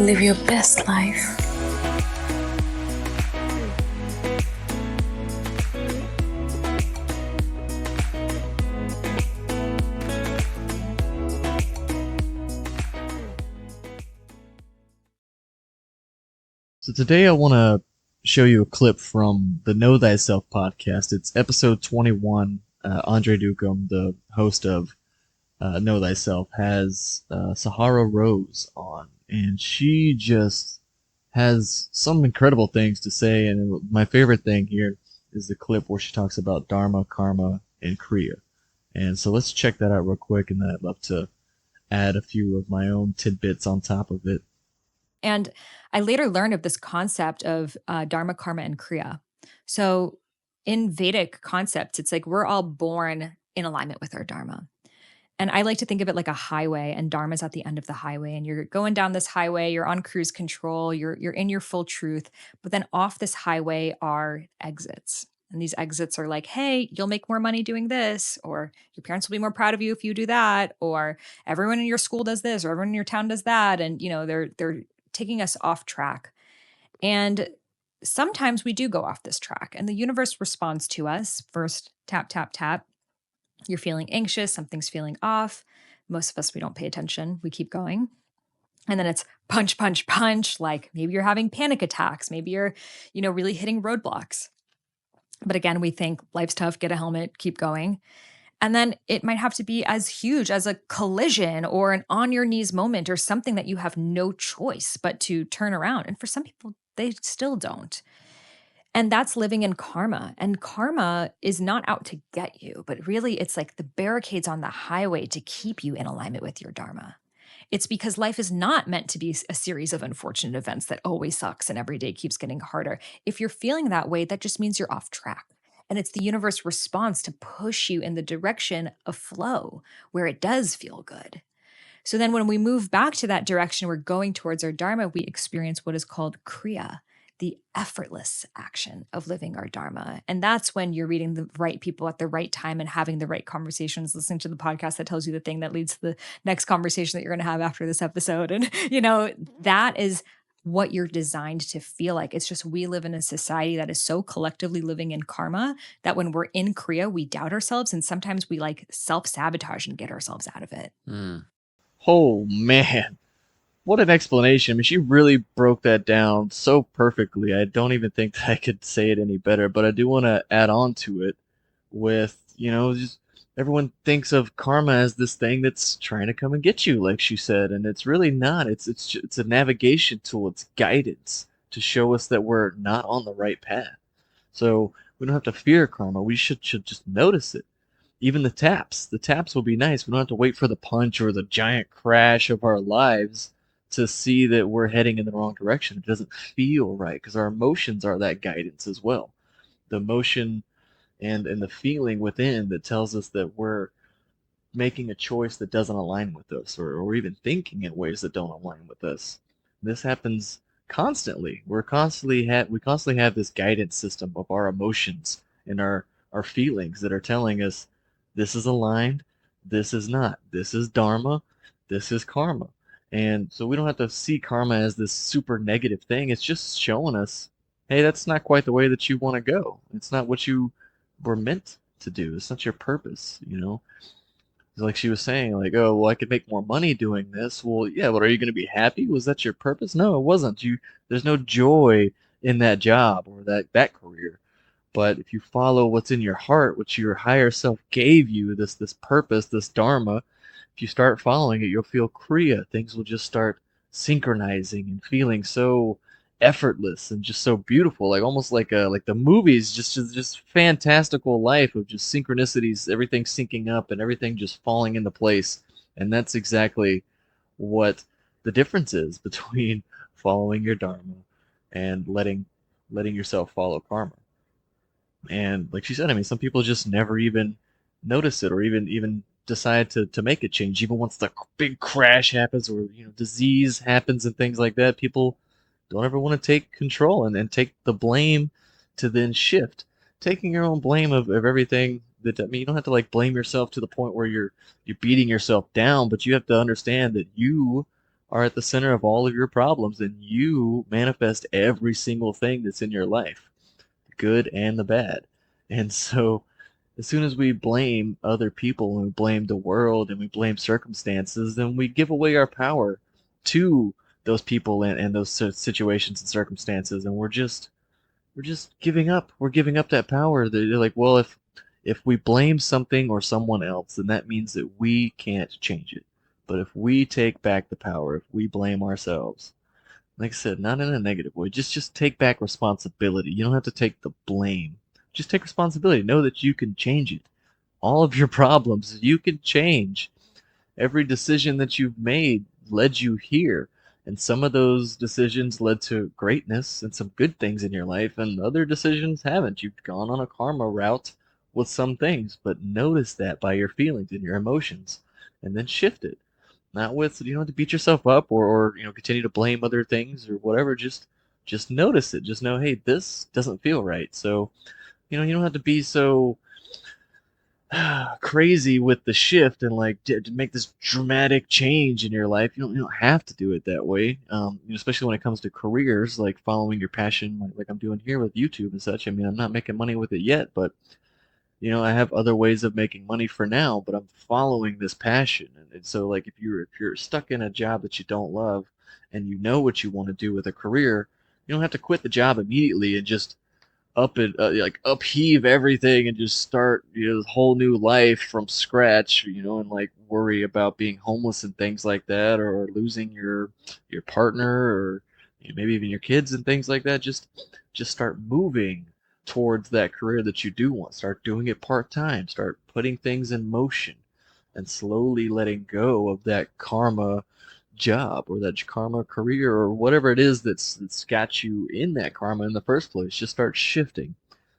Live your best life. So today I want to show you a clip from the Know Thyself podcast. It's episode 21. Andre Duqum, the host of Know Thyself, has Sahara Rose on, and she just has some incredible things to say. And my favorite thing here is the clip where she talks about Dharma, Karma, and Kriya. And so let's check that out real quick, and then I'd love to add a few of my own tidbits on top of it. And I later learned of this concept of Dharma, Karma, and Kriya. So in Vedic concepts, it's like we're all born in alignment with our Dharma. And I like to think of it like a highway, and Dharma's at the end of the highway. And you're going down this highway, you're on cruise control, you're in your full truth. But then off this highway are exits. And these exits are like, hey, you'll make more money doing this, or your parents will be more proud of you if you do that, or everyone in your school does this, or everyone in your town does that. And they're taking us off track. And sometimes we do go off this track, and the universe responds to us. First, tap, tap, tap. You're feeling anxious, something's feeling off. Most of us, we don't pay attention. We keep going. And then it's punch, punch, punch. Like maybe you're having panic attacks. Maybe you're, really hitting roadblocks. But again, we think life's tough, get a helmet, keep going. And then it might have to be as huge as a collision or an on your knees moment or something that you have no choice but to turn around. And for some people, they still don't. And that's living in karma. And karma is not out to get you, but really it's like the barricades on the highway to keep you in alignment with your dharma. It's because life is not meant to be a series of unfortunate events that always sucks and every day keeps getting harder. If you're feeling that way, that just means you're off track. And it's the universe response to push you in the direction of flow where it does feel good. So then when we move back to that direction, we're going towards our dharma, we experience what is called kriya, the effortless action of living our dharma. And that's when you're reading the right people at the right time and having the right conversations, listening to the podcast that tells you the thing that leads to the next conversation that you're going to have after this episode. And, that is what you're designed to feel like. It's just we live in a society that is so collectively living in karma that when we're in kriya, we doubt ourselves. And sometimes we like self-sabotage and get ourselves out of it. Oh, man. What an explanation. I mean, she really broke that down so perfectly. I don't even think that I could say it any better, but I do want to add on to it with, just everyone thinks of karma as this thing that's trying to come and get you, like she said, and it's really not. It's a navigation tool. It's guidance to show us that we're not on the right path. So we don't have to fear karma. We should just notice it. Even the taps will be nice. We don't have to wait for the punch or the giant crash of our lives to see that we're heading in the wrong direction. It doesn't feel right because our emotions are that guidance as well. The emotion and the feeling within that tells us that we're making a choice that doesn't align with us, or even thinking in ways that don't align with us. This happens constantly. We constantly have this guidance system of our emotions and our feelings that are telling us this is aligned, this is not. This is dharma, this is karma. And so we don't have to see karma as this super negative thing. It's just showing us, hey, that's not quite the way that you want to go. It's not what you were meant to do. It's not your purpose. It's like she was saying, like, oh, well, I could make more money doing this. Well, yeah, but are you going to be happy? Was that your purpose? No, it wasn't. There's no joy in that job or that career. But if you follow what's in your heart, what your higher self gave you, this purpose, this dharma, if you start following it, you'll feel kriya. Things will just start synchronizing and feeling so effortless and just so beautiful, like almost like the movies, just fantastical life of just synchronicities, everything syncing up and everything just falling into place. And that's exactly what the difference is between following your dharma and letting yourself follow karma. And like she said, I mean, some people just never even notice it or even decide to make a change. Even once the big crash happens or disease happens and things like that, people don't ever want to take control and take the blame to then shift. Taking your own blame of everything I mean, you don't have to like blame yourself to the point where you're beating yourself down, but you have to understand that you are at the center of all of your problems, and you manifest every single thing that's in your life, the good and the bad. And so, as soon as we blame other people and we blame the world and we blame circumstances, then we give away our power to those people and those situations and circumstances, and we're just giving up. We're giving up that power. They're like, well, if we blame something or someone else, then that means that we can't change it. But if we take back the power, if we blame ourselves, like I said, not in a negative way, just take back responsibility. You don't have to take the blame. Just take responsibility. Know that you can change it. All of your problems you can change. Every decision that you've made led you here. And some of those decisions led to greatness and some good things in your life, and other decisions haven't. You've gone on a karma route with some things, but notice that by your feelings and your emotions, and then shift it. Not with, you don't have to beat yourself up or continue to blame other things or whatever. Just notice it. Just know, hey, this doesn't feel right. So, you don't have to be so crazy with the shift and like to make this dramatic change in your life. You don't have to do it that way. Especially when it comes to careers, like following your passion, like I'm doing here with YouTube and such. I mean, I'm not making money with it yet, but I have other ways of making money for now. But I'm following this passion, and so like if you're stuck in a job that you don't love, and you know what you want to do with a career, you don't have to quit the job immediately and just like upheave everything and just start this whole new life from scratch, and like worry about being homeless and things like that, or losing your partner, or maybe even your kids and things like that. Just start moving towards that career that you do want. Start doing it part-time. Start putting things in motion and slowly letting go of that karma job or that karma career or whatever it is that's got you in that karma in the first place. Just start shifting.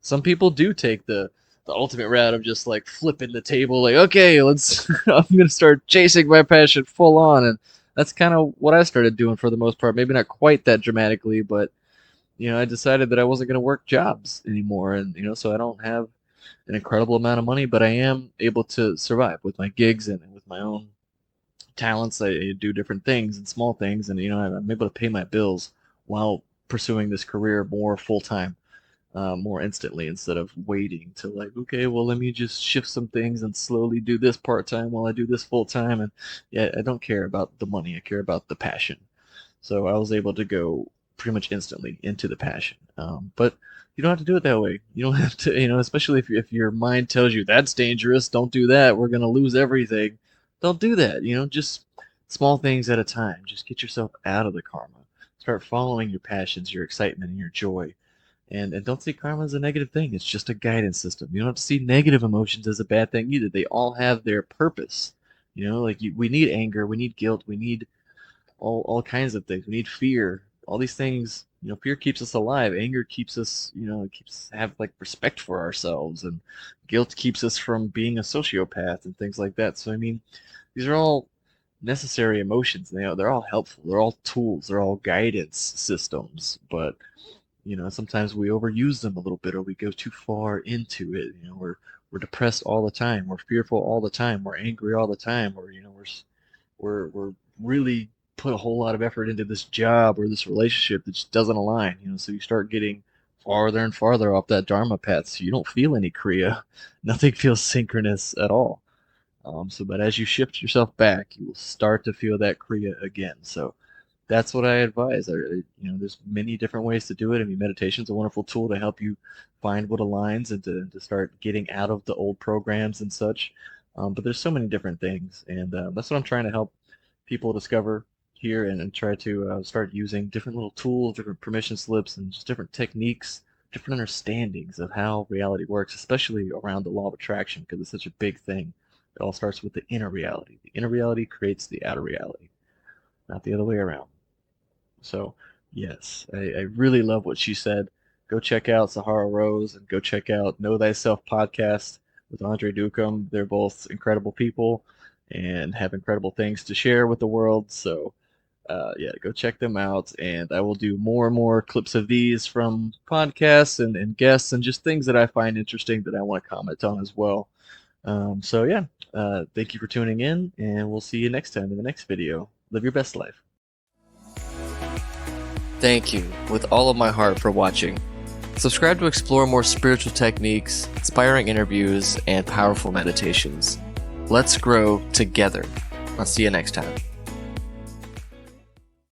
Some people do take the ultimate route of just like flipping the table, like, okay, let's I'm gonna start chasing my passion full on. And that's kind of what I started doing for the most part. Maybe not quite that dramatically, but I decided that I wasn't going to work jobs anymore, and so I don't have an incredible amount of money, but I am able to survive with my gigs and with my own talents. I do different things and small things, and I'm able to pay my bills while pursuing this career more full time, more instantly, instead of waiting to like, okay, well, let me just shift some things and slowly do this part time while I do this full time. And yeah, I don't care about the money. I care about the passion. So I was able to go pretty much instantly into the passion. But you don't have to do it that way. You don't have to, especially if your mind tells you that's dangerous, don't do that. We're going to lose everything. Don't do that. Just small things at a time. Just get yourself out of the karma. Start following your passions, your excitement, and your joy. And don't see karma as a negative thing. It's just a guidance system. You don't have to see negative emotions as a bad thing either. They all have their purpose. Like we need anger, we need guilt, we need all kinds of things. We need fear. All these things, fear keeps us alive. Anger keeps us, keeps us have like respect for ourselves, and guilt keeps us from being a sociopath and things like that. So I mean, these are all necessary emotions. They're all helpful. They're all tools. They're all guidance systems. But sometimes we overuse them a little bit, or we go too far into it. We're depressed all the time. We're fearful all the time. We're angry all the time. Or we're really put a whole lot of effort into this job or this relationship that just doesn't align. So you start getting farther and farther off that Dharma path. So you don't feel any Kriya. Nothing feels synchronous at all. But as you shift yourself back, you will start to feel that Kriya again. So that's what I advise. There's many different ways to do it. I mean, meditation is a wonderful tool to help you find what aligns and to start getting out of the old programs and such. But there's so many different things, and that's what I'm trying to help people discover here, and try to start using different little tools, different permission slips, and just different techniques, different understandings of how reality works, especially around the law of attraction, because it's such a big thing. It all starts with the inner reality. The inner reality creates the outer reality, not the other way around. So, yes, I really love what she said. Go check out Sahara Rose and go check out Know Thyself Podcast with Andre Duqum. They're both incredible people and have incredible things to share with the world. So, yeah, go check them out. And I will do more and more clips of these from podcasts and guests and just things that I find interesting that I want to comment on as well. So, yeah, thank you for tuning in, and we'll see you next time in the next video. Live your best life. Thank you with all of my heart for watching. Subscribe to explore more spiritual techniques, inspiring interviews, and powerful meditations. Let's grow together. I'll see you next time.